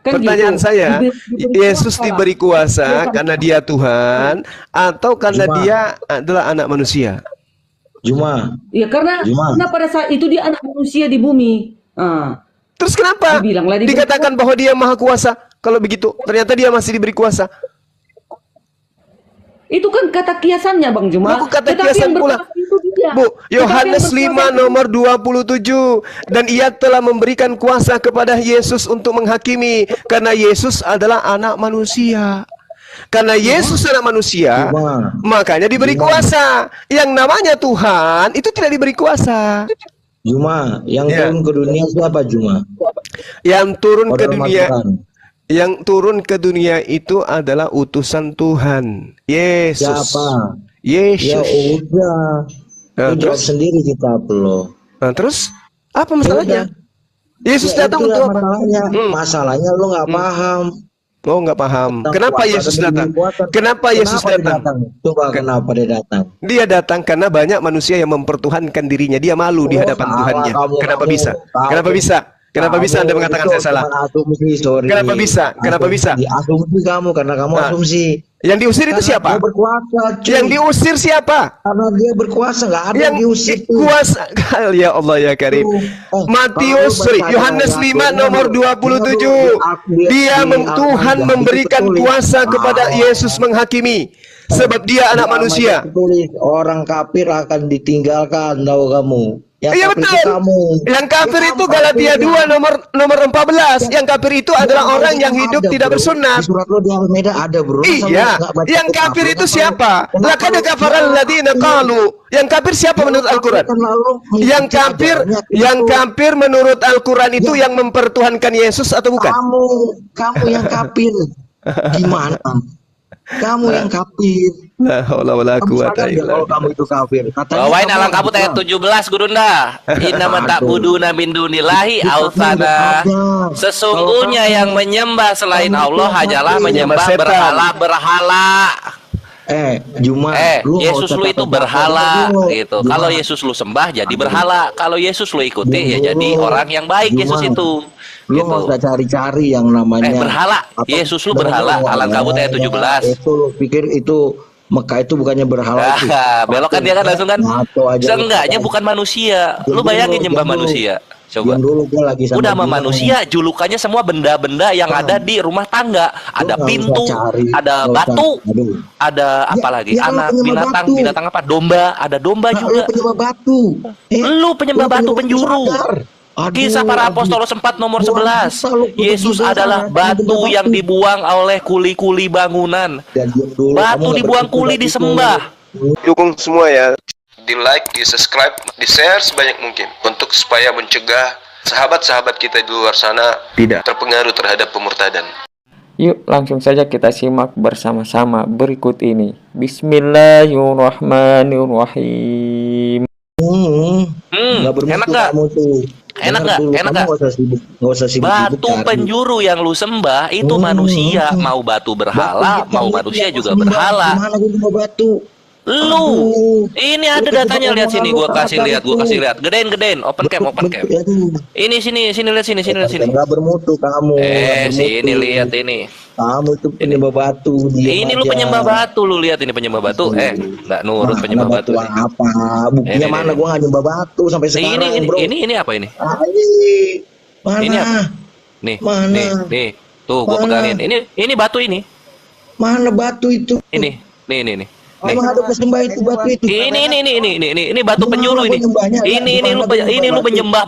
Kan Pertanyaan gitu. saya, Diberi Yesus kuasa. diberi Dia kuasa kan karena dia Tuhan atau karena Juma, dia adalah anak manusia? Juma, ya Juma. karena pada saat itu dia anak manusia di bumi. Terus kenapa Dibilanglah diberi dikatakan kuasa. bahwa dia maha kuasa? Kalau begitu, ternyata dia masih diberi kuasa. Itu kan kata kiasannya Bang Juma. Loh, kok kata Tetapi kiasan yang pula? berkuasa itu dia. Bu, Tetapi yang Yohanes 5 berkuasa itu nomor 27. Dan ia telah memberikan kuasa kepada Yesus untuk menghakimi. Karena Yesus adalah anak manusia. Karena Yesus anak manusia, Juma, makanya diberi Juma, kuasa. Yang namanya Tuhan itu tidak diberi kuasa. Juma. Yang Ya, turun ke dunia siapa Juma? yang turun ke Saudara dunia, Al-Quran. yang turun ke dunia itu adalah utusan Tuhan, Yesus. Siapa? Ya Yesus. udah. Nah, Lu jawab terus, sendiri kita belum. nah, terus apa Ya udah. masalahnya? Yesus Ya datang itulah untuk apa? masalahnya. Masalahnya lu nggak paham Oh, nggak paham. tentang Kenapa kuasa dan Yesus diberi datang? kuasa. Kenapa Yesus Kenapa dia datang? datang? Coba Ke- kenapa dia datang? Dia datang karena banyak manusia yang mempertuhankan dirinya. Dia malu di Oh, hadapan salah Tuhannya. Kenapa kamu, bisa? Kenapa kamu, bisa? Kenapa bisa Anda mengatakan itu saya salah? cuma asumsi, sorry. Kenapa bisa? Kenapa bisa? Asumsi kamu karena kamu Nah, asumsi. yang diusir itu Karena siapa? dia berkuasa, cuy. Yang diusir siapa? Karena dia berkuasa, nggak ada yang diusir tuh. kuasa. Ya Allah ya Karim. Matius, Yohanes 5 nomor 27. Tuhan memberikan kuasa kepada Yesus menghakimi. Sebab dia anak manusia. Tulis orang kafir akan ditinggalkan, tahu kamu. Yang Iya kafir betul. itu kamu. Yang kafir Ya, itu kamu Galatia kafirnya. 2 nomor 14. Yang kafir itu adalah orang yang hidup Ada, tidak bro. bersunat. Di surat lo di Al-Maidah ada, bro. Masa lu Iya, nggak baca yang kitab? kafir itu Kenapa siapa? lu- Laqad kenapa kafara lu- alladziina qalu. Yang kafir siapa menurut Al-Qur'an? Kan lalu Yang mengikuti kafir, ajarannya yang itu. kafir menurut Al-Qur'an itu Ya. yang mempertuhankan Yesus atau bukan? Kamu yang kafir. Gimana? Kamu yang kafir. La haula wala Kamu quwata sadar nggak illa kalau billah. kamu itu kafir? Katanya Bawain kamu alang kabut ayat Islam. 17 Gurunda. Inna ta'buduna min dunillahi Kitabnya autsana. nggak ada. Sesungguhnya Kalau yang kamu- menyembah selain kamu Allah itu hanyalah kafir. menyembah Menyembah setan. berhala-berhala. Juma, Yesus lu itu berhala gitu. Juma, Kalau Yesus lu sembah jadi berhala. Kalau Yesus lu ikuti ya jadi orang yang baik Yesus itu. lu Gitu. nggak usah cari-cari yang namanya Berhala. Yesus lu berhala. Alang kabut ayat 17. Itu lu pikir itu Mekah itu bukannya berhala itu. Belok kan dia kan langsung kan. Ngaco aja. Seenggaknya bukan manusia. Lu bayangin nyembah manusia. Coba. Diam dulu, gua lagi sama Udah sama dia. manusia, julukannya semua benda-benda yang ada di rumah tangga. Ada Lu nggak pintu, usah cari, ada nggak usah. batu, Aduh. ada apa lagi? ya, Anak lu penyembah binatang, batu. binatang apa? Domba, ada domba Nah, lu juga. penyembah batu. Lu penyembah batu penjuru. sadar. Aduh, Kisah para aduh. Apostolos 4 nomor Gua 11. bisa lu Yesus juga adalah sana, batu penyembah yang batu. dibuang oleh kuli-kuli bangunan. Dan diam dulu, kamu Batu nggak dibuang berpikir kuli begitu. disembah. Dukung semua ya. Di like, di subscribe, di share sebanyak mungkin untuk supaya mencegah sahabat-sahabat kita di luar sana tidak terpengaruh terhadap pemurtadan. Yuk langsung saja kita simak bersama-sama berikut ini. Bismillahirrahmanirrahim. Nggak bermutu Enak nggak? kamu tuh. Enak Dengar nggak? dulu, Enak kamu nggak? nggak usah sibuk Batu penjuru yang lu sembah itu manusia, mau batu berhala, mau manusia juga berhala. Gimana gue mau batu? Lu, ini ada datanya, lihat sini, gua kasih lihat, gedein, open cam. Ini sini lihat sini. Nggak bermutu kamu. nggak Sini bermutu. lihat ini. Kamu itu penyembah batu. diam Ini lu aja. penyembah batu, lu lihat ini penyembah batu. Nggak nurut Nah, penyembah batu. batu apa? Buktinya Ini, mana? ini. Gua nggak nyembah batu sampai sekarang, bro. Ini apa ini? Mana? Ini apa? Nih, Mana? nih. Tuh, gua Mana? pegangin. Ini batu ini. Mana batu itu? Nih. Nih. Emang ada pesembah itu batu itu? Ini batu penjuru ini. penyembahnya? Ini lu menyembah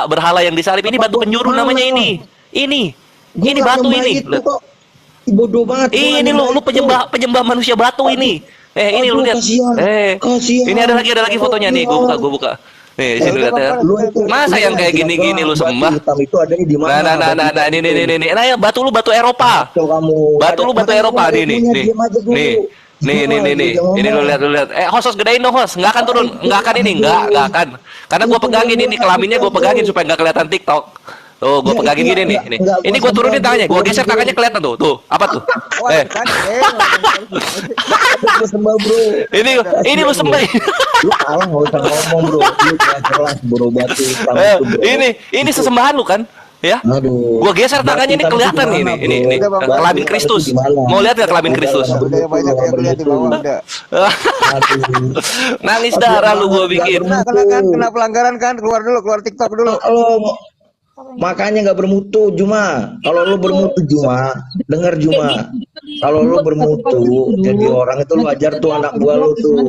berhala yang disalib. Ini batu penjuru namanya ini. Ini batu ini. Bodoh banget. Ini lu penyembah manusia batu ini. Ini lu lihat. Kasihan. Ini ada lagi fotonya nih. Gua buka. Nih, sini lihat ya. Masa yang kayak gini-gini lu sembah? Hitam itu ada di mana? Nah, ini. Nah, ya batu lu batu Eropa. Batu lu batu Eropa nih. Nih. Ini lu lihat. Host gedein dong, host. Nggak akan turun. Nggak akan. Karena gua pegangin ini kelaminnya, gua pegangin supaya nggak kelihatan TikTok. Tuh, gua pegangin gini nih. Ini gua turunin tangannya, gua geser tangannya kelihatan tuh. Tuh, apa tuh? Sembah, bro. Ini lu sembah. Lu kalah, nggak usah ngomong, bro. Lu nggak jelas, bro, batu hitam itu, bro. Ini sesembahan lu kan? Ya, Aduh. gua geser tangannya ini Batu kelihatan itu nih, gimana, ini bro? kelamin Batu Kristus. itu gimana? Mau lihat nggak kelamin Kristus? Udah banyak yang lihat di bawah udah. Aduh. Nangis darah lu gua bikin. Kena pelanggaran kan, keluar TikTok dulu. Kalau makanya nggak bermutu Juma. Kalau lu bermutu Juma, dengar Juma. Kalau lu bermutu, jadi orang itu lu ajar tuh anak buah lu tuh.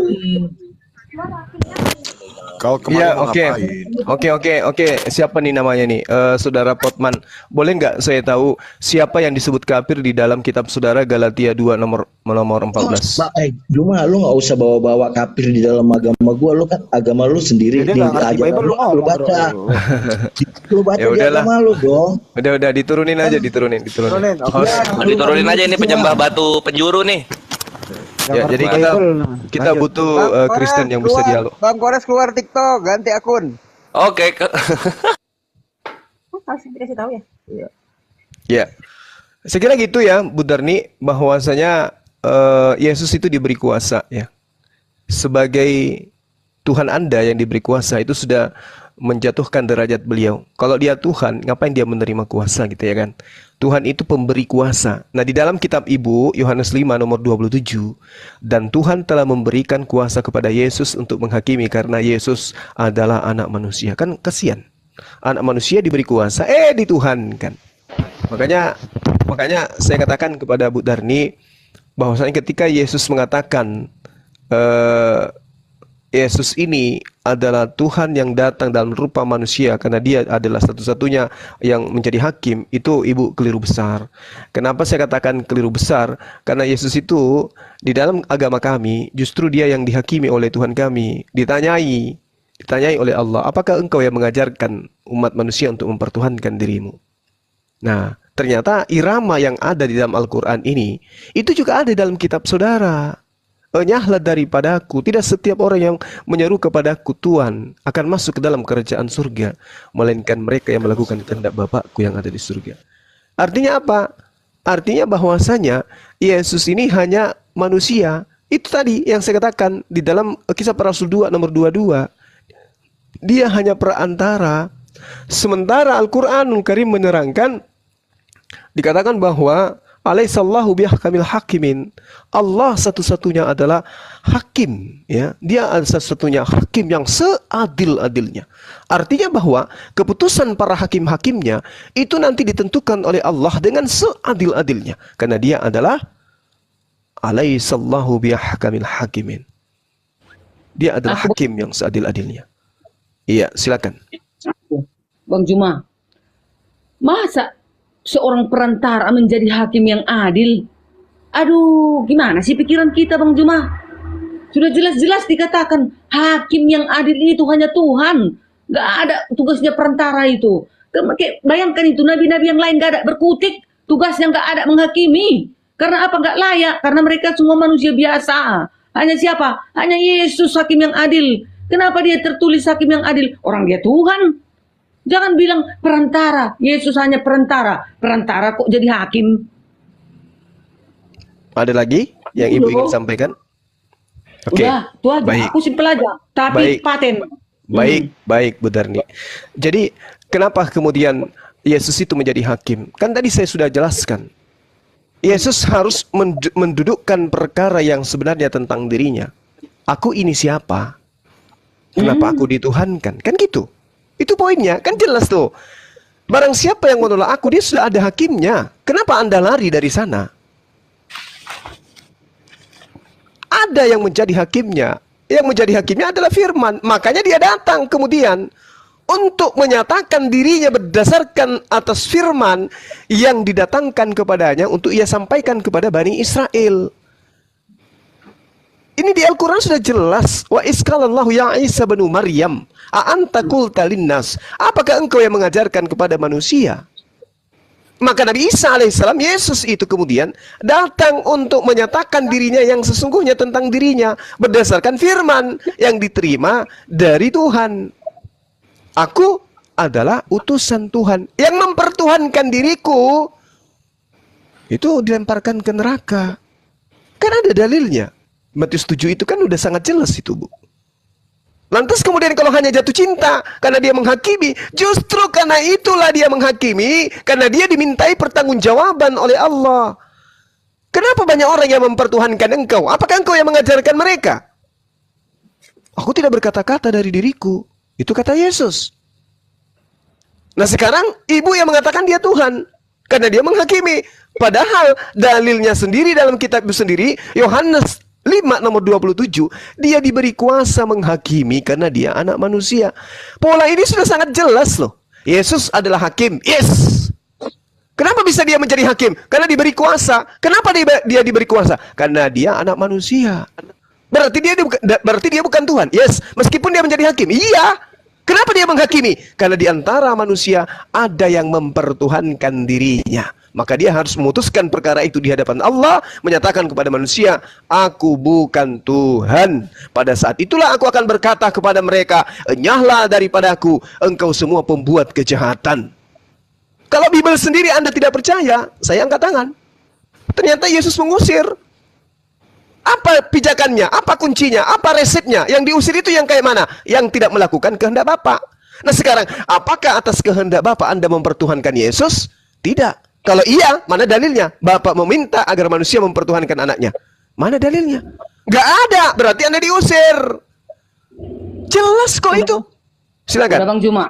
Kau kemarin mau Oke. Siapa nih namanya nih? Saudara Potman. Boleh nggak saya tahu siapa yang disebut kafir di dalam kitab saudara Galatia 2 nomor 14? Juma, lu nggak usah bawa-bawa kafir di dalam agama gua. Lu kan agama lu sendiri Dia di nggak ngerti ajaran Bible, lu lu ngomong, baca. Lu baca Ya di udahlah. agama lu dong. Udah diturunin aja, diturunin. Turunin, oke. Host. Diturunin aja ini penyembah batu penjuru nih. Ya, jadi kita butuh Kristen yang bisa dialog. Bang Kores keluar TikTok, ganti akun. Oke. Harus dikasih tahu ya. Ya, saya kira gitu ya, Bu Darni, bahwasanya Yesus itu diberi kuasa ya. Sebagai Tuhan Anda yang diberi kuasa itu sudah menjatuhkan derajat beliau. Kalau dia Tuhan, ngapain dia menerima kuasa gitu ya kan? Tuhan itu pemberi kuasa. Nah, di dalam kitab Ibu Yohanes 5 nomor 27, dan Tuhan telah memberikan kuasa kepada Yesus untuk menghakimi karena Yesus adalah anak manusia. Kan kasihan. Anak manusia diberi kuasa, dituhankan. Makanya saya katakan kepada Bu Darni bahwasanya ketika Yesus mengatakan Yesus ini adalah Tuhan yang datang dalam rupa manusia karena dia adalah satu-satunya yang menjadi hakim, itu Ibu keliru besar. Kenapa saya katakan keliru besar? Karena Yesus itu di dalam agama kami justru dia yang dihakimi oleh Tuhan kami. Ditanyai oleh Allah, apakah engkau yang mengajarkan umat manusia untuk mempertuhankan dirimu? Nah, ternyata irama yang ada di dalam Al-Quran ini itu juga ada dalam kitab saudara. Enyahlah daripadaku, tidak setiap orang yang menyeru kepadaku Tuhan akan masuk ke dalam kerajaan surga, melainkan mereka yang melakukan kehendak Bapakku yang ada di surga. Artinya apa? Artinya bahwasanya Yesus ini hanya manusia. Itu tadi yang saya katakan di dalam Kisah Para Rasul 2 nomor 22. Dia hanya perantara. Sementara Al-Quranul Karim menerangkan, dikatakan bahwa Alaihissallahu bihkamil hakimin. Allah satu-satunya adalah hakim, ya. Dia adalah satu-satunya hakim yang seadil-adilnya. Artinya bahwa keputusan para hakim-hakimnya itu nanti ditentukan oleh Allah dengan seadil-adilnya, karena dia adalah Alaihissallahu bihkamil hakimin. Dia adalah hakim yang seadil-adilnya. Iya, silakan. Bang Juma, masa seorang perantara menjadi hakim yang adil? Aduh, gimana sih pikiran kita, Bang Juma? Sudah jelas-jelas dikatakan hakim yang adil itu hanya Tuhan. Gak ada tugasnya perantara itu. Bayangkan itu, nabi-nabi yang lain gak ada berkutik, tugasnya gak ada menghakimi. Karena apa? Gak layak, karena mereka semua manusia biasa. Hanya siapa? Hanya Yesus hakim yang adil. Kenapa dia tertulis hakim yang adil? Orang dia Tuhan. Jangan bilang perantara. Yesus hanya perantara. Perantara kok jadi hakim? Ada lagi yang Ibu ingin sampaikan? Oke. Udah, itu aja. Baik. Aku simpel aja. Tapi paten. Baik, Bu Darni. Jadi, kenapa kemudian Yesus itu menjadi hakim? Kan tadi saya sudah jelaskan. Yesus harus mendudukkan perkara yang sebenarnya tentang dirinya. Aku ini siapa? Kenapa aku dituhankan? Kan gitu. Itu poinnya, kan jelas tuh. Barang siapa yang menolak aku, dia sudah ada hakimnya. Kenapa Anda lari dari sana? Ada yang menjadi hakimnya. Yang menjadi hakimnya adalah firman. Makanya dia datang kemudian untuk menyatakan dirinya berdasarkan atas firman yang didatangkan kepadanya untuk ia sampaikan kepada Bani Israel. Ini di Al-Quran sudah jelas. Wa iskalallahu ya Isa bin Maryam, a anta qulta linnas, apakah engkau yang mengajarkan kepada manusia? Maka Nabi Isa alaihissalam, Yesus itu kemudian datang untuk menyatakan dirinya yang sesungguhnya tentang dirinya berdasarkan firman yang diterima dari Tuhan. Aku adalah utusan Tuhan. Yang mempertuhankan diriku itu dilemparkan ke neraka. Kan ada dalilnya. Matius 7 itu kan udah sangat jelas itu, Bu. Lantas kemudian kalau hanya jatuh cinta karena dia menghakimi, justru karena itulah dia menghakimi, karena dia dimintai pertanggungjawaban oleh Allah. Kenapa banyak orang yang mempertuhankan engkau? Apakah engkau yang mengajarkan mereka? Aku tidak berkata-kata dari diriku. Itu kata Yesus. Nah sekarang ibu yang mengatakan dia Tuhan karena dia menghakimi. Padahal dalilnya sendiri dalam kitab itu sendiri, Yohanes 5 nomor 27, dia diberi kuasa menghakimi karena dia anak manusia. Pola ini sudah sangat jelas loh. Yesus adalah hakim. Yes. Kenapa bisa dia menjadi hakim? Karena diberi kuasa. Kenapa dia diberi kuasa? Karena dia anak manusia. Berarti dia bukan Tuhan. Yes, meskipun dia menjadi hakim. Iya. Kenapa dia menghakimi? Karena di antara manusia ada yang mempertuhankan dirinya. Maka dia harus memutuskan perkara itu di hadapan Allah, menyatakan kepada manusia, aku bukan Tuhan. Pada saat itulah aku akan berkata kepada mereka, enyahlah daripadaku, engkau semua pembuat kejahatan. Kalau Bible sendiri Anda tidak percaya, saya angkat tangan. Ternyata Yesus mengusir. Apa pijakannya? Apa kuncinya? Apa resepnya? Yang diusir itu yang kayak mana? Yang tidak melakukan kehendak Bapa. Nah sekarang, apakah atas kehendak Bapa Anda mempertuhankan Yesus? Tidak. Kalau iya, mana dalilnya? Bapak meminta agar manusia mempertuhankan anaknya. Mana dalilnya? Gak ada. Berarti Anda diusir. Jelas kok itu. Silakan. Bang Juma,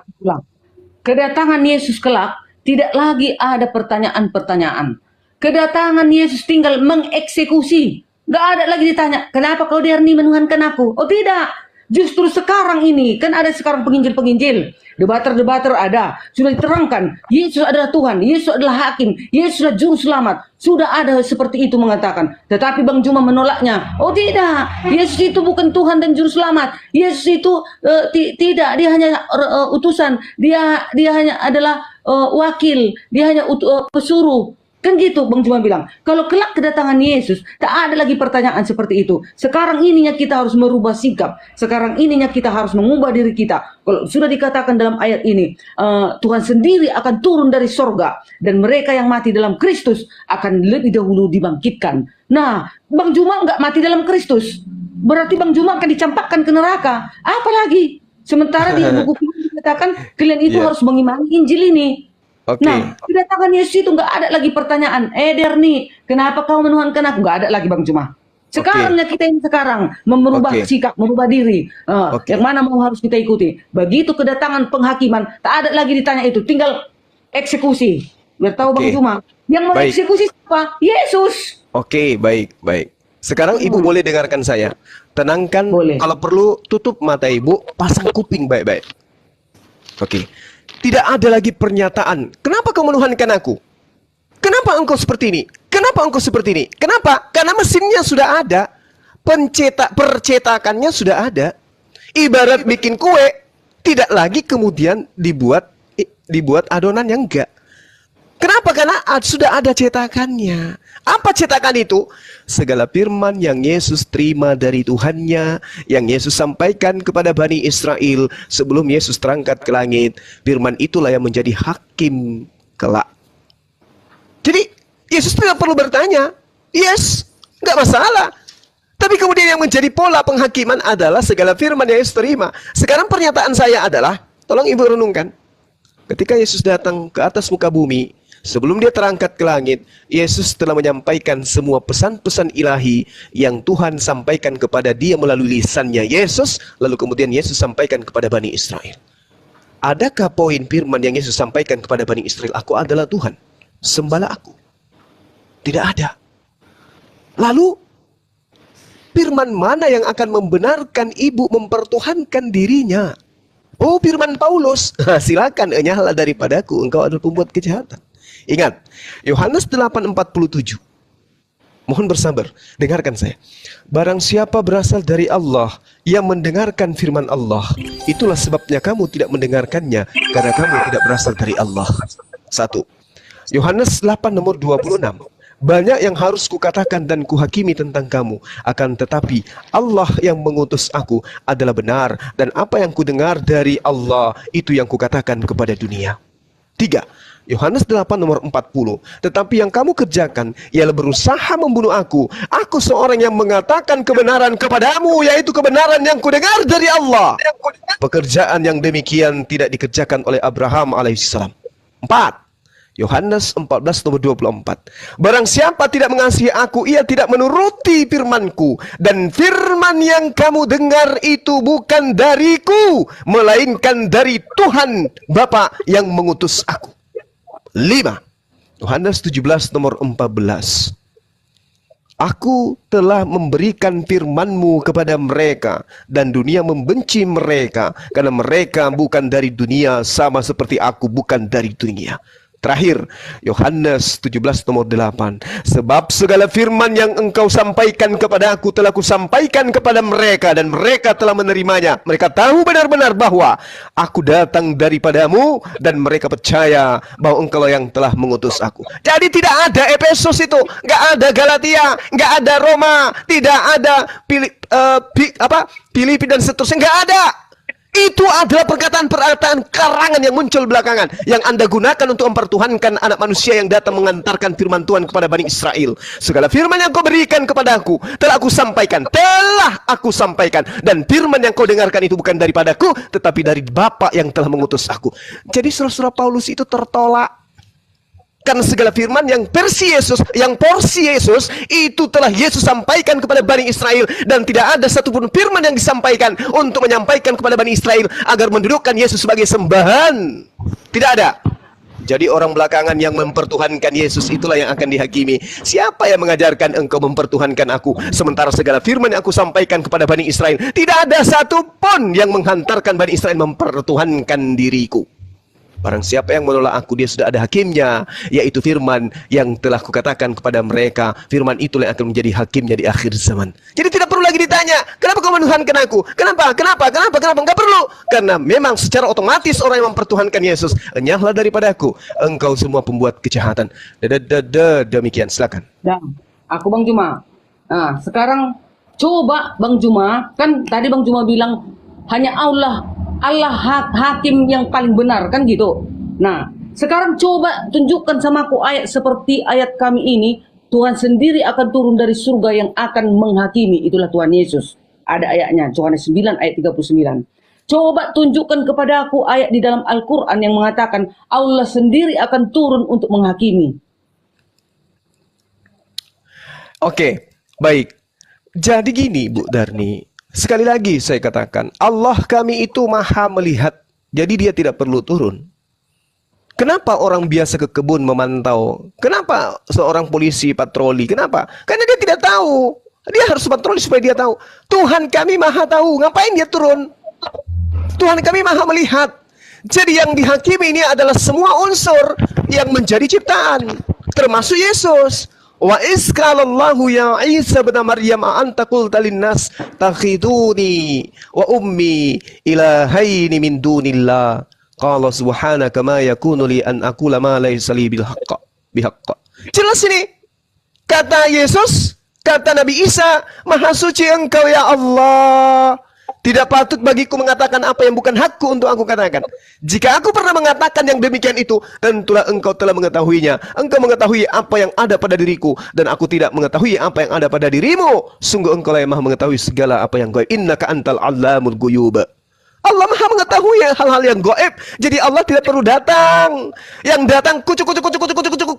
kedatangan Yesus kelak tidak lagi ada pertanyaan-pertanyaan. Kedatangan Yesus tinggal mengeksekusi. Gak ada lagi ditanya, kenapa kau Derni menuhankan aku? Oh tidak. Justru sekarang ini, kan ada sekarang penginjil-penginjil. Debater-debater ada. Sudah diterangkan, Yesus adalah Tuhan, Yesus adalah hakim, Yesus adalah juru selamat. Sudah ada seperti itu mengatakan. Tetapi Bang Juma menolaknya. Oh tidak, Yesus itu bukan Tuhan dan juru selamat. Yesus itu tidak, dia hanya utusan. Dia hanya adalah wakil, dia hanya pesuruh. Kan gitu Bang Juma bilang. Kalau kelak kedatangan Yesus, tak ada lagi pertanyaan seperti itu. Sekarang ininya kita harus merubah sikap. Sekarang ininya kita harus mengubah diri kita. Kalau sudah dikatakan dalam ayat ini, Tuhan sendiri akan turun dari sorga. Dan mereka yang mati dalam Kristus akan lebih dahulu dibangkitkan. Nah, Bang Juma nggak mati dalam Kristus. Berarti Bang Juma akan dicampakkan ke neraka. Apalagi? Sementara di buku dikatakan, kalian itu harus mengimani Injil ini. Okay. Nah, kedatangan Yesus itu nggak ada lagi pertanyaan. Derni, kenapa kau menuhankan aku? Nggak ada lagi Bang Juma. Sekarangnya kita ini sekarang merubah sikap, merubah diri. Yang mana mau harus kita ikuti. Begitu kedatangan penghakiman, tak ada lagi ditanya itu. Tinggal eksekusi. Biar tahu Bang Juma. Yang mau eksekusi siapa? Yesus. Oke, baik. Sekarang Ibu boleh dengarkan saya. Tenangkan, kalau perlu tutup mata Ibu, pasang kuping baik-baik. Oke. Tidak ada lagi pernyataan. Kenapa kau menuhankan aku? Kenapa engkau seperti ini? Kenapa engkau seperti ini? Kenapa? Karena mesinnya sudah ada. Percetakannya sudah ada. Ibarat bikin kue, tidak lagi kemudian dibuat adonan yang enggak. Kenapa? Karena sudah ada cetakannya. Apa cetakan itu? Segala firman yang Yesus terima dari Tuhannya, yang Yesus sampaikan kepada Bani Israel sebelum Yesus terangkat ke langit. Firman itulah yang menjadi hakim kelak. Jadi Yesus tidak perlu bertanya. Yes, nggak masalah. Tapi kemudian yang menjadi pola penghakiman adalah segala firman yang Yesus terima. Sekarang pernyataan saya adalah, tolong Ibu renungkan. Ketika Yesus datang ke atas muka bumi, sebelum dia terangkat ke langit, Yesus telah menyampaikan semua pesan-pesan ilahi yang Tuhan sampaikan kepada dia melalui lisannya Yesus, lalu kemudian Yesus sampaikan kepada Bani Israel. Adakah poin firman yang Yesus sampaikan kepada Bani Israel, aku adalah Tuhan, sembahlah aku? Tidak ada. Lalu, firman mana yang akan membenarkan ibu mempertuhankan dirinya? Oh, firman Paulus, silakan enyahlah daripadaku, engkau adalah pembuat kejahatan. Ingat, Yohanes 8:47. Mohon bersabar, dengarkan saya. Barang siapa berasal dari Allah, yang mendengarkan firman Allah, itulah sebabnya kamu tidak mendengarkannya, karena kamu tidak berasal dari Allah. 1. Yohanes 8 nomor 26. Banyak yang harus kukatakan dan kuhakimi tentang kamu, akan tetapi Allah yang mengutus aku adalah benar, dan apa yang kudengar dari Allah, itu yang kukatakan kepada dunia. 3. Yohanes 8 nomor 40. Tetapi yang kamu kerjakan ialah berusaha membunuh aku. Aku seorang yang mengatakan kebenaran kepadamu, yaitu kebenaran yang kudengar dari Allah. Pekerjaan yang demikian tidak dikerjakan oleh Abraham alaihissalam. 4. Yohanes 14 nomor 24. Barang siapa tidak mengasihi aku, ia tidak menuruti firmanku. Dan firman yang kamu dengar itu bukan dariku, melainkan dari Tuhan Bapa yang mengutus aku. 5. Yohanes 17 nomor 14. Aku telah memberikan firman-Mu kepada mereka, dan dunia membenci mereka, karena mereka bukan dari dunia, sama seperti aku bukan dari dunia. Terakhir, Yohanes 17 nomor 8. Sebab segala firman yang engkau sampaikan kepada aku telah kusampaikan kepada mereka, dan mereka telah menerimanya. Mereka tahu benar-benar bahwa aku datang daripadamu, dan mereka percaya bahwa engkau yang telah mengutus aku. Jadi tidak ada Efesus itu, nggak ada Galatia, nggak ada Roma, tidak ada Filipi dan seterusnya, nggak ada. Itu adalah perkataan-perkataan karangan yang muncul belakangan, yang Anda gunakan untuk mempertuhankan anak manusia yang datang mengantarkan firman Tuhan kepada Bani Israel. Segala firman yang kau berikan kepada aku telah aku sampaikan, dan firman yang kau dengarkan itu bukan daripadaku, tetapi dari Bapa yang telah mengutus aku. Jadi saudara-saudara, Paulus itu tertolak karena segala firman yang porsi Yesus itu telah Yesus sampaikan kepada Bani Israel, dan tidak ada satupun firman yang disampaikan untuk menyampaikan kepada Bani Israel agar mendudukkan Yesus sebagai sembahan. Tidak ada. Jadi orang belakangan yang mempertuhankan Yesus itulah yang akan dihakimi. Siapa yang mengajarkan engkau mempertuhankan aku, sementara segala firman yang aku sampaikan kepada Bani Israel, tidak ada satupun yang menghantarkan Bani Israel mempertuhankan diriku. Barang siapa yang menolak aku, dia sudah ada hakimnya, yaitu firman yang telah kukatakan kepada mereka. Firman itulah yang akan menjadi hakimnya di akhir zaman. Jadi tidak perlu lagi ditanya, kenapa kau menuhankan aku? Kenapa? Enggak perlu. Karena memang secara otomatis orang yang mempertuhankan Yesus, enyahlah daripada aku, engkau semua pembuat kejahatan. Demikian, silakan. Dan aku Bang Juma. Nah, sekarang coba Bang Juma, kan tadi Bang Juma bilang hanya Allah hakim yang paling benar, kan gitu. Nah, sekarang coba tunjukkan sama aku ayat seperti ayat kami ini. Tuhan sendiri akan turun dari surga yang akan menghakimi. Itulah Tuhan Yesus. Ada ayatnya, Yohanes 9 ayat 39. Coba tunjukkan kepada aku ayat di dalam Al-Quran yang mengatakan Allah sendiri akan turun untuk menghakimi. Oke, baik. Jadi gini Bu Darni, sekali lagi saya katakan, Allah kami itu maha melihat, jadi dia tidak perlu turun. Kenapa orang biasa ke kebun memantau? Kenapa seorang polisi patroli? Kenapa? Karena dia tidak tahu. Dia harus patroli supaya dia tahu. Tuhan kami maha tahu, ngapain dia turun? Tuhan kami maha melihat. Jadi yang dihakimi ini adalah semua unsur yang menjadi ciptaan, termasuk Yesus. Wa iskalallahu ya Isa bin Maryam anta qulta linnas takhiduni wa ummi ilahaini min dunillah qala subhanaka ma yakunu li an aqula ma laysa li bihaqq. Jelas ini kata Yesus, kata Nabi Isa, maha suci engkau ya Allah. Tidak patut bagiku mengatakan apa yang bukan hakku untuk aku katakan. Jika aku pernah mengatakan yang demikian itu, tentulah engkau telah mengetahuinya. Engkau mengetahui apa yang ada pada diriku, dan aku tidak mengetahui apa yang ada pada dirimu. Sungguh engkau lah yang maha mengetahui segala apa yang gaib. Innaka antal allamul ghuyub. Allah maha mengetahui hal-hal yang gaib. Jadi Allah tidak perlu datang. Yang datang kucuk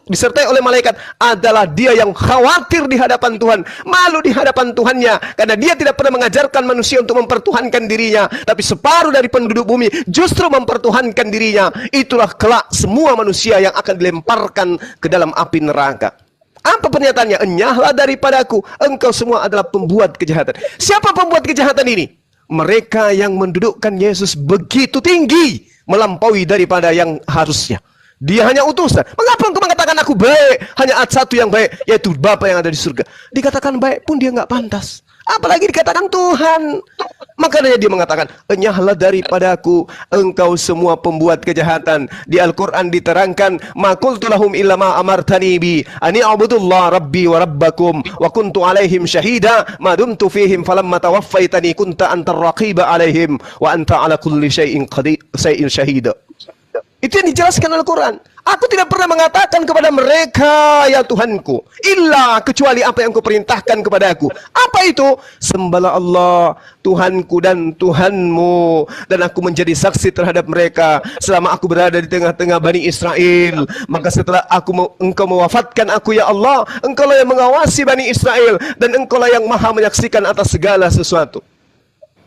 disertai oleh malaikat adalah dia yang khawatir di hadapan Tuhan, malu di hadapan Tuhannya, karena dia tidak pernah mengajarkan manusia untuk mempertuhankan dirinya, tapi separuh dari penduduk bumi justru mempertuhankan dirinya. Itulah kelak semua manusia yang akan dilemparkan ke dalam api neraka. Apa pernyataannya? Enyahlah daripadaku, engkau semua adalah pembuat kejahatan. Siapa pembuat kejahatan ini? Mereka yang mendudukkan Yesus begitu tinggi, melampaui daripada yang harusnya. Dia hanya utusan. Mengapa engkau mengatakan aku baik? Hanya ada satu yang baik, yaitu Bapa yang ada di surga. Dikatakan baik pun dia nggak pantas, apalagi dikatakan Tuhan. Makanya dia mengatakan, enyahlah daripadaku, engkau semua pembuat kejahatan. Di Al-Quran diterangkan, ma qultu lahum illa ma amartani bi ani a'budullah rabbi wa rabbakum wa kuntu alaihim syahida ma dumtu fihim falamma tawaffaitani kunta antar raqiba alaihim wa anta ala kulli syai'in syahida. Itu yang dijelaskan Al-Quran. Aku tidak pernah mengatakan kepada mereka, ya Tuhanku, illa kecuali apa yang kau perintahkan kepadaku. Apa itu? Sembahlah Allah, Tuhanku dan Tuhanmu, dan aku menjadi saksi terhadap mereka selama aku berada di tengah-tengah Bani Israel. Maka setelah engkau mewafatkan aku, ya Allah, engkau lah yang mengawasi Bani Israel, dan engkau lah yang maha menyaksikan atas segala sesuatu.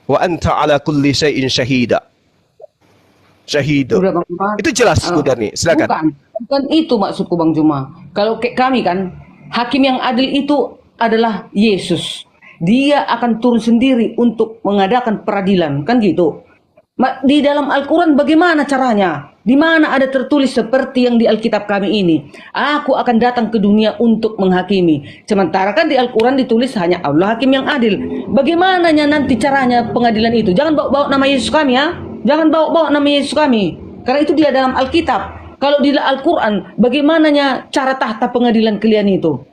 Wa anta ala kulli syai'in syahida. Syahidu. Itu jelas sudah nih, silakan. Bukan itu maksudku Bang Juma. Kalau kami kan, hakim yang adil itu adalah Yesus. Dia akan turun sendiri untuk mengadakan peradilan, kan gitu. Di dalam Al-Quran bagaimana caranya? Di mana ada tertulis seperti yang di Alkitab kami ini? Aku akan datang ke dunia untuk menghakimi. Sementara kan di Al-Quran ditulis hanya Allah hakim yang adil. Bagaimananya nanti caranya pengadilan itu? Jangan bawa-bawa nama Yesus kami ya. Jangan bawa-bawa nama Yesus kami. Karena itu dia dalam Alkitab. Kalau di Al-Quran, bagaimananya cara tahta pengadilan kalian itu?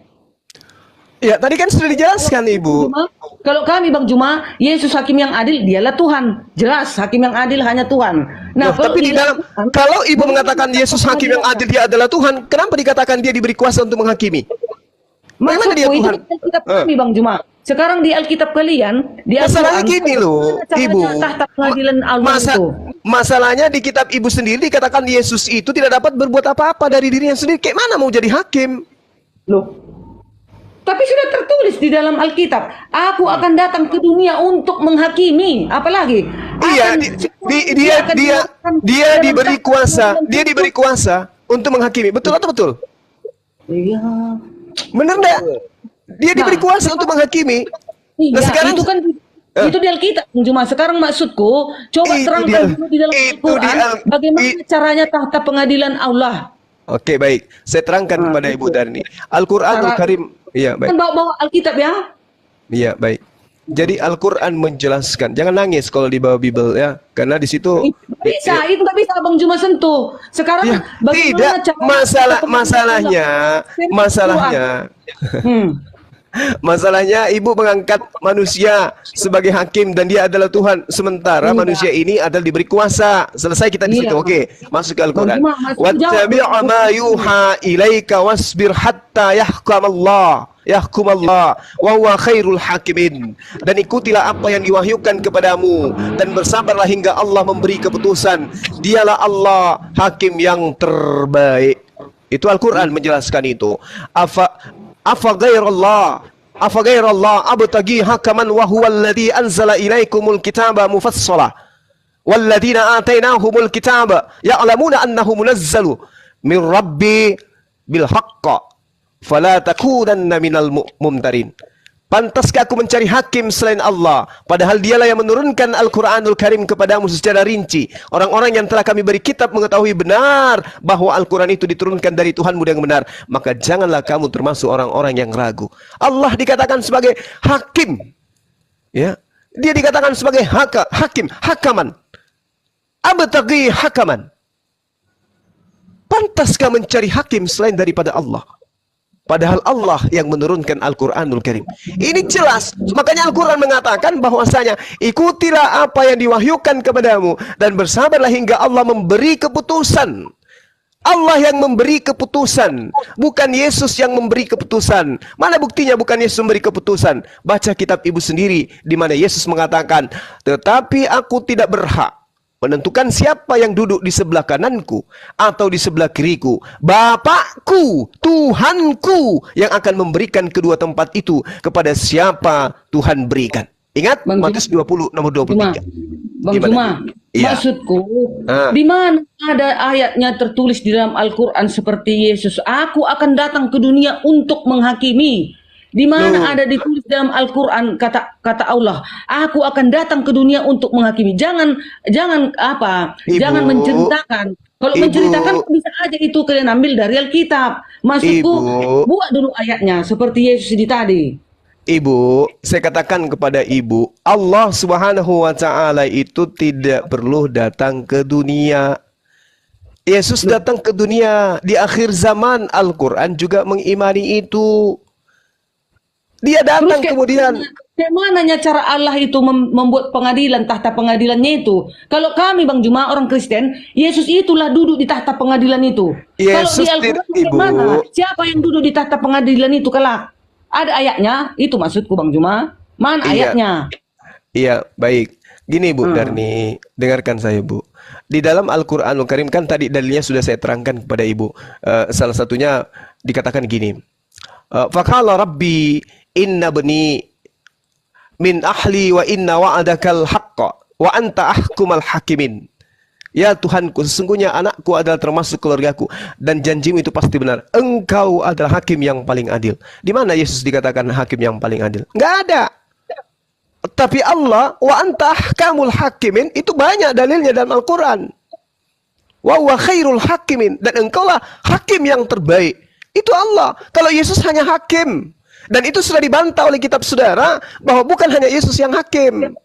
Ya, tadi kan sudah dijelaskan, Ibu. Kalau kami Bang Juma, Yesus hakim yang adil, dialah Tuhan. Jelas, hakim yang adil hanya Tuhan. Nah, tapi di dalam, kalau Ibu mengatakan Yesus hakim yang adil, dia adalah Tuhan, kenapa dikatakan dia diberi kuasa untuk menghakimi? Bagaimana dia Tuhan? Itu Alkitab kami Bang Juma. Sekarang di Alkitab kalian, di masalahnya gini loh, Ibu. Tahta pengadilan Allah itu. Masalahnya di kitab Ibu sendiri dikatakan Yesus itu tidak dapat berbuat apa-apa dari dirinya sendiri. Kayak mana mau jadi hakim? Loh. Tapi sudah tertulis di dalam Alkitab, aku akan datang ke dunia untuk menghakimi. Apalagi? Iya, dia diberi kuasa, dia diberi kuasa untuk menghakimi. Betul atau betul? Iya. Benar enggak? Dia diberi kuasa untuk menghakimi. Iya, Nah, sekarang itu kan itu di Alkitab. Cuma sekarang maksudku, coba terangkan dulu di dalam Al-Quran bagaimana caranya tahta pengadilan Allah. Oke, baik. Saya terangkan kepada Ibu Darni. Al-Quranul Karim. Iya, baik. Kan bawa-bawa Alkitab ya. Iya, baik. Jadi Al-Quran menjelaskan, jangan nangis kalau dibawa Bible ya, karena di situ itu nggak bisa Bang Juma sentuh. Sekarang ya, bagaimana tidak masalahnya masalahnya Ibu mengangkat manusia sebagai hakim dan dia adalah Tuhan, sementara manusia ini adalah diberi kuasa. Selesai kita di situ. Oke, masuk ke Al-Quran. Wattabi' ma yuha ilaika wasbir hatta yahkum Allah wa huwa khairul hakimin. Dan ikutilah apa yang diwahyukan kepadamu dan bersabarlah hingga Allah memberi keputusan. Dialah Allah hakim yang terbaik. Itu Al-Quran menjelaskan itu. Afa ghairallah abtagi hakaman wa huwa alladhi anzala ilaikumul kitaba mufassala walladzina atainahumul kitaba ya'lamuna annahu munazzalu min rabbi bil haqq fala takunanna minal mumtarin. Pantaskah aku mencari hakim selain Allah, padahal dialah yang menurunkan Al-Quranul Karim kepadamu secara rinci. Orang-orang yang telah kami beri kitab mengetahui benar bahwa Al-Quran itu diturunkan dari Tuhanmu yang benar. Maka janganlah kamu termasuk orang-orang yang ragu. Allah dikatakan sebagai hakim. Ya, dia dikatakan sebagai hakim, hakaman. Abtaghi hakaman. Pantaskah mencari hakim selain daripada Allah? Padahal Allah yang menurunkan Al-Quranul Karim. Ini jelas. Makanya Al-Quran mengatakan bahwasanya ikutilah apa yang diwahyukan kepadamu dan bersabarlah hingga Allah memberi keputusan. Allah yang memberi keputusan, bukan Yesus yang memberi keputusan. Mana buktinya bukan Yesus memberi keputusan? Baca kitab Ibu sendiri di mana Yesus mengatakan, "Tetapi aku tidak berhak menentukan siapa yang duduk di sebelah kananku atau di sebelah kiriku. Bapakku, Tuhanku yang akan memberikan kedua tempat itu kepada siapa Tuhan berikan." Ingat Matius 20 nomor 23. Bang Juma, maksudku di mana ada ayatnya tertulis di dalam Al-Quran seperti Yesus, aku akan datang ke dunia untuk menghakimi. Di mana ada ditulis dalam Al-Quran kata Allah, aku akan datang ke dunia untuk menghakimi. Jangan jangan menceritakan. Kalau menceritakan bisa aja itu kalian ambil dari Alkitab. Maksudku, buat dulu ayatnya seperti Yesus di tadi. Ibu, saya katakan kepada Ibu, Allah Subhanahu wa taala itu tidak perlu datang ke dunia. Yesus datang ke dunia di akhir zaman. Al-Quran juga mengimani itu. Dia datang kemudian Kayak mananya cara Allah itu membuat pengadilan, tahta pengadilannya itu. Kalau kami Bang Juma orang Kristen, Yesus itulah duduk di tahta pengadilan itu. Yesus Kalau di Al-Quran mana? Siapa yang duduk di tahta pengadilan itu kelak? Ada ayatnya, itu maksudku Bang Juma. Mana ayatnya? Iya, baik. Gini Bu Darni, dengarkan saya Bu. Di dalam Al-Quranul Karim kan tadi dalilnya sudah saya terangkan kepada Ibu. Salah satunya dikatakan gini. Faqala Rabbi inna bani min ahli wa inna wa'adakal haqqa wa anta ahkumal hakimin. Ya Tuhanku, sesungguhnya anakku adalah termasuk keluargaku dan janjimu itu pasti benar. Engkau adalah hakim yang paling adil. Di mana Yesus dikatakan hakim yang paling adil? Enggak ada. Tapi Allah wa anta ahkamul hakimin itu banyak dalilnya dalam Al-Quran. Wa huwa khairul hakimin, dan engkaulah hakim yang terbaik. Itu Allah. Kalau Yesus hanya hakim, dan itu sudah dibantah oleh kitab saudara bahwa bukan hanya Yesus yang hakim.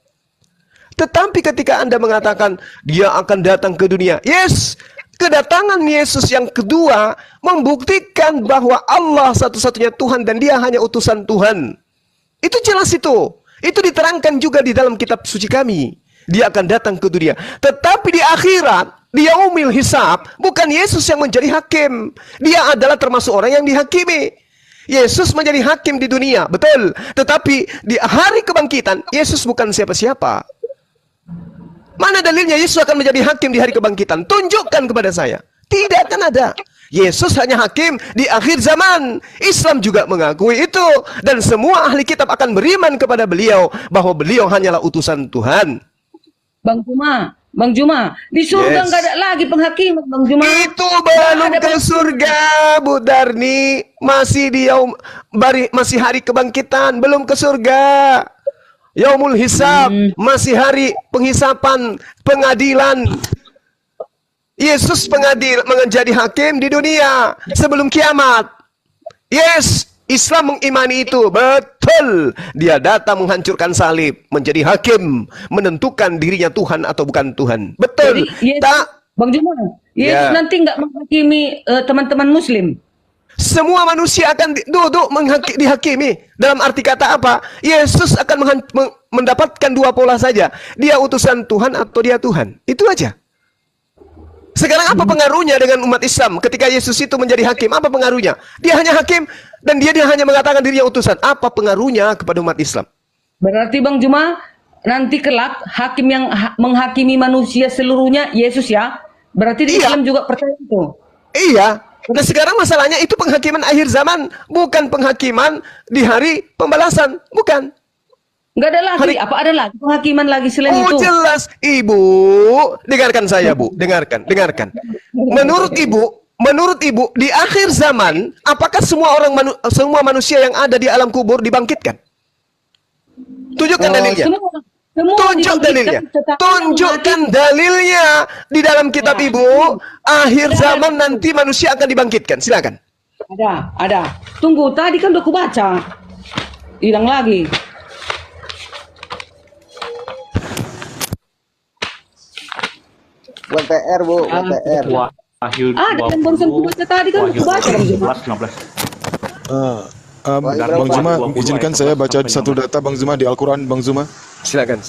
Tetapi ketika Anda mengatakan dia akan datang ke dunia, yes, kedatangan Yesus yang kedua membuktikan bahwa Allah satu-satunya Tuhan dan dia hanya utusan Tuhan. Itu jelas itu. Itu diterangkan juga di dalam kitab suci kami. Dia akan datang ke dunia. Tetapi di akhirat, di yaumil hisab, bukan Yesus yang menjadi hakim. Dia adalah termasuk orang yang dihakimi. Yesus menjadi hakim di dunia, betul. Tetapi di hari kebangkitan, Yesus bukan siapa-siapa. Mana dalilnya Yesus akan menjadi hakim di hari kebangkitan? Tunjukkan kepada saya. Tidak akan ada. Yesus hanya hakim di akhir zaman. Islam juga mengakui itu. Dan semua ahli kitab akan beriman kepada beliau bahwa beliau hanyalah utusan Tuhan. Bang Juma, di surga nggak ada lagi penghakiman Bang Juma. Itu belum ke surga, Bu Darni. Masih di masih hari kebangkitan, belum ke surga. Yaumul hisab, masih hari penghisapan, pengadilan. Yesus menjadi hakim di dunia sebelum kiamat. Yes, Islam mengimani itu, betul. Dia datang menghancurkan salib, menjadi hakim, menentukan dirinya Tuhan atau bukan Tuhan. Betul. Jadi, Bang Juma, Yesus nanti nggak menghakimi teman-teman Muslim. Semua manusia akan duduk dihakimi. Dalam arti kata apa? Yesus akan mendapatkan dua pola saja. Dia utusan Tuhan atau dia Tuhan. Itu aja. Sekarang apa pengaruhnya dengan umat Islam ketika Yesus itu menjadi hakim? Apa pengaruhnya? Dia hanya hakim dan dia hanya mengatakan dirinya utusan. Apa pengaruhnya kepada umat Islam? Berarti Bang Juma, nanti kelak hakim yang menghakimi manusia seluruhnya Yesus ya? Berarti di Islam juga percaya itu? Iya. Nah sekarang masalahnya itu penghakiman akhir zaman, bukan penghakiman di hari pembalasan, bukan. Nggak ada lagi, apa ada lagi penghakiman lagi selain itu? Oh jelas, Ibu, dengarkan saya Bu, dengarkan. Menurut Ibu, di akhir zaman, apakah semua manusia yang ada di alam kubur dibangkitkan? Tunjukkan dalilnya. Tunjukkan dalilnya di dalam kitab Ibu. Akhir zaman nanti manusia akan dibangkitkan. Silakan. Ada. Tunggu, tadi kan udah aku baca. Hilang lagi. Buat PR, Bu, buat PR. Wahyu kan barusan aku baca tadi kan aku baca. 15. Bang Zuma, izinkan saya baca satu data Bang Zuma di Al-Quran, Bang Zuma. Silakan.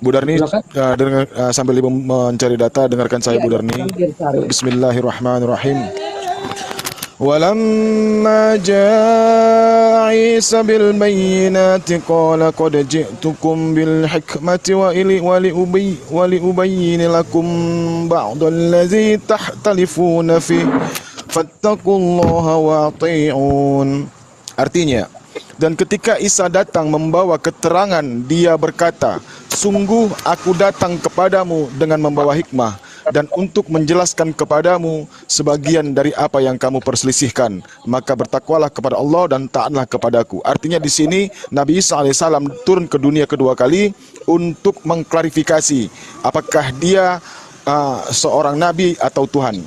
Bu Darni, sambil Ibu mencari data, dengarkan saya Bu Darni. Bismillahirrahmanirrahim. Walamma jaa Isa bil bayyinati qala qad ji'tukum bil hikmati wa li ubayyin lakum ba'dal ladzi tahtalifuna fi fattaqullaha wa ati'un. Artinya, dan ketika Isa datang membawa keterangan, dia berkata, sungguh aku datang kepadamu dengan membawa hikmah dan untuk menjelaskan kepadamu sebagian dari apa yang kamu perselisihkan, maka bertakwalah kepada Allah dan taatlah kepadaku. Artinya di sini Nabi Isa alaihissalam turun ke dunia kedua kali untuk mengklarifikasi apakah dia seorang nabi atau Tuhan.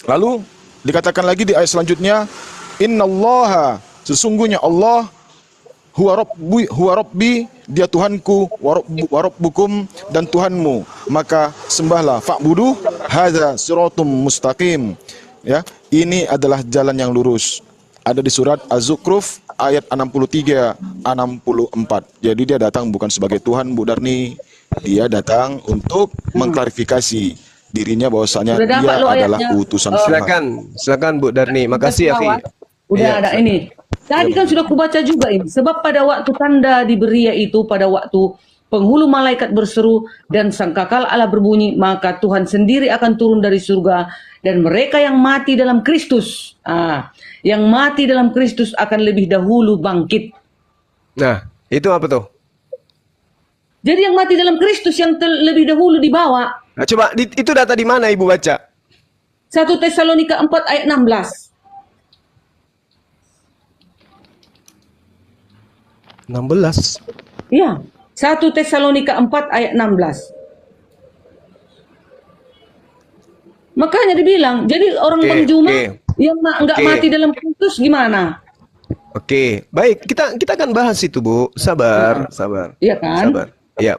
Lalu dikatakan lagi di ayat selanjutnya, innallaha, sesungguhnya Allah huwa rabbi, dia Tuhanku, wa rabbukum, dan Tuhanmu, maka sembahlah, fa'budu hadza siratum mustaqim. Ya, ini adalah jalan yang lurus. Ada di surat Az-Zukhruf ayat 63, 64. Jadi dia datang bukan sebagai Tuhan, Bu Darni. Dia datang untuk mengklarifikasi dirinya bahwasanya Udah dia dapat lo adalah ayatnya. utusan Tuhan. Silakan Bu Darni. Makasih ya, Fi. Udah Iya, ada ini. Tadi kan sudah kubaca juga ini. Sebab pada waktu tanda diberi, yaitu pada waktu penghulu malaikat berseru dan sangkakala Allah berbunyi, maka Tuhan sendiri akan turun dari surga dan mereka yang mati dalam Kristus, yang mati dalam Kristus akan lebih dahulu bangkit. Nah, itu apa tuh? Jadi yang mati dalam Kristus yang lebih dahulu dibawa. Nah, coba itu data di mana Ibu baca? 1 Tesalonika 4 ayat 16. 16. Iya, 1 Tesalonika 4 ayat 16. Makanya dibilang, jadi orang Oke, Bang Juma oke. yang enggak Oke. mati dalam Kristus gimana? Oke, baik. Kita akan bahas itu, Bu. Sabar. Iya kan? Sabar. Iya.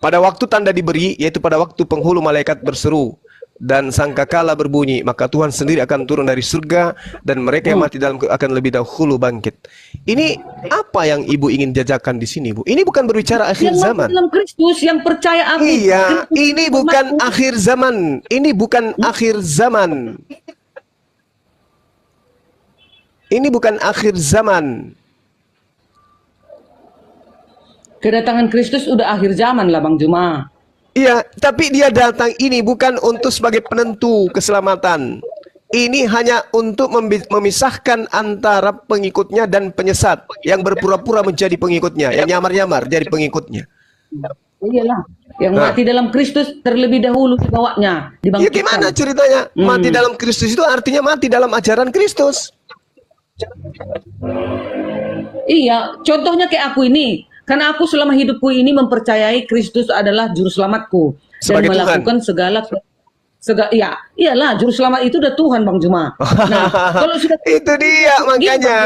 Pada waktu tanda diberi, yaitu pada waktu penghulu malaikat berseru dan sangkakala berbunyi, maka Tuhan sendiri akan turun dari surga dan mereka yang mati dalam akan lebih dahulu bangkit. Ini apa yang Ibu ingin jajakan di sini, Bu? Ini bukan berbicara akhir Yang mati zaman. dalam Kristus, yang percaya aku. Iya, Kristus ini itu bukan umatku. akhir zaman. Ini bukan akhir zaman. Ini bukan akhir zaman. Kedatangan Kristus udah akhir zaman lah Bang Juma. Iya, tapi dia datang ini bukan untuk sebagai penentu keselamatan. Ini hanya untuk memisahkan antara pengikutnya dan penyesat yang berpura-pura menjadi pengikutnya, yang nyamar-nyamar jadi pengikutnya. Iyalah, yang Nah. mati dalam Kristus terlebih dahulu dibawanya, Ya dibangkitkan. gimana ceritanya? Mati dalam Kristus itu artinya mati dalam ajaran Kristus. Iya, contohnya kayak aku ini. Karena aku selama hidupku ini mempercayai Kristus adalah juru selamatku Sebagai dan melakukan ya, iyalah juru selamat itu udah Tuhan Bang Juma. Nah, kalau sudah Itu dia makanya.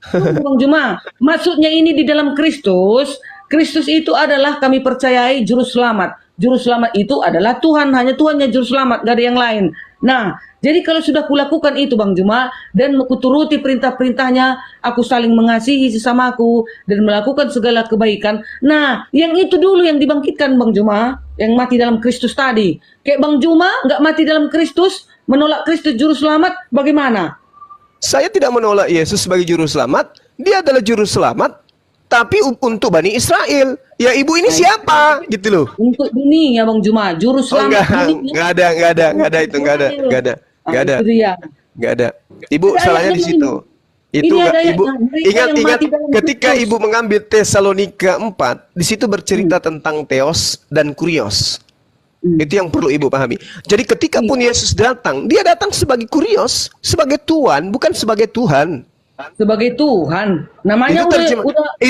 Tunggu, Bang Juma, maksudnya ini di dalam Kristus. Kristus itu adalah kami percayai juru selamat. Juru selamat itu adalah Tuhan, hanya Tuhannya juru selamat, gak ada yang lain. Nah, jadi kalau sudah kulakukan itu Bang Juma dan kuturuti perintah-perintahnya, aku saling mengasihi sesamaku dan melakukan segala kebaikan. Nah, yang itu dulu yang dibangkitkan Bang Juma, yang mati dalam Kristus tadi. Kayak Bang Juma nggak mati dalam Kristus, menolak Kristus juru selamat, bagaimana? Saya tidak menolak Yesus sebagai juru selamat. Dia adalah juru selamat, tapi untuk Bani Israel. Ya ibu ini siapa? Gitu loh. Untuk dunia Bang Juma, juru Oh, selamat dunia. enggak ada itu, enggak ada. Itu dia. Enggak ada. Ibu Ada salahnya di ayatnya situ. ini. Itu Ini enggak ada ibu. ayatnya. Mereka yang Ingat mati dalam ketika Kristus. ibu mengambil Tesalonika 4, di situ bercerita tentang Theos dan Kurios. Itu yang perlu ibu pahami. Jadi ketika pun Yesus datang, dia datang sebagai Kurios, sebagai Tuhan, bukan sebagai Tuhan. Sebagai Tuhan. Namanya Itu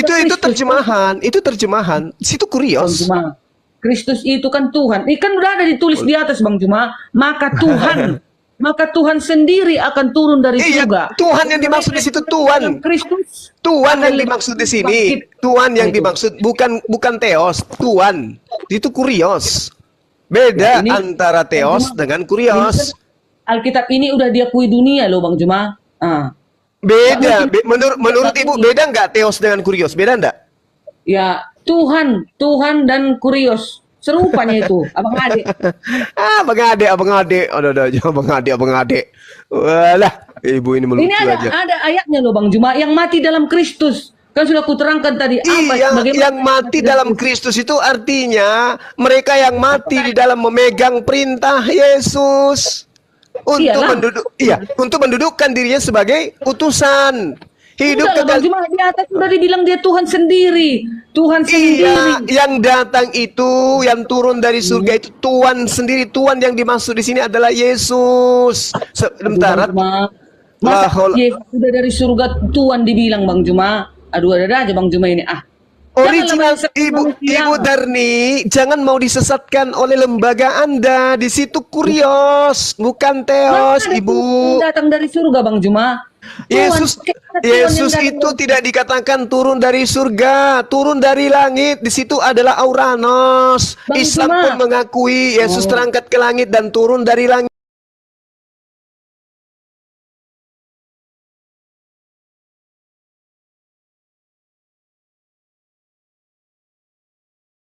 Kristus. terjemahan, itu terjemahan. Di situ Bang Kurios. Juma. Kristus itu kan Tuhan. Ini kan udah ada ditulis di atas Bang Juma. Maka Tuhan, maka Tuhan sendiri akan turun dari Iya, surga. Tuhan yang dimaksud di situ Tuhan. Kristus. Tuhan yang dimaksud di sini. Tuhan yang dimaksud bukan Theos, Tuhan. Itu Kurios. Beda Ya, ini- antara Theos dengan Kurios. Alkitab ini udah diakui dunia loh Bang Juma. Beda. Menurut ibu beda nggak Theos dengan Kurios? Beda nggak? Ya, Tuhan dan Kurios. Serupanya itu, abang adik. Abang adik. Abang adik. Walah, ibu ini melucu Ini aja. ada ayatnya loh Bang Juma yang mati dalam Kristus. Kan sudah kuterangkan tadi Yang mati dalam Kristus itu artinya mereka yang mati di dalam memegang perintah Yesus untuk mendudukkan dirinya sebagai utusan. Hidup Udah lah, Bang kekal. Juma di atas sudah dibilang dia Tuhan sendiri. Tuhan Iya, sendiri. yang datang itu, yang turun dari surga itu Tuhan sendiri. Tuhan yang dimaksud di sini adalah Yesus. Sebentar. Masa Yesus sudah dari surga Tuhan dibilang Bang Juma. Aduh ada aja Bang Juma ini. Original Janganlah Ibu Darni, jangan mau disesatkan oleh lembaga Anda. Di situ Kurios, bukan Theos, Ibu. Datang dari surga Bang Juma. Yesus itu tidak dikatakan turun dari surga, turun dari langit. Di situ adalah Auranos. Bang Islam Juma. pun mengakui Yesus terangkat ke langit dan turun dari langit.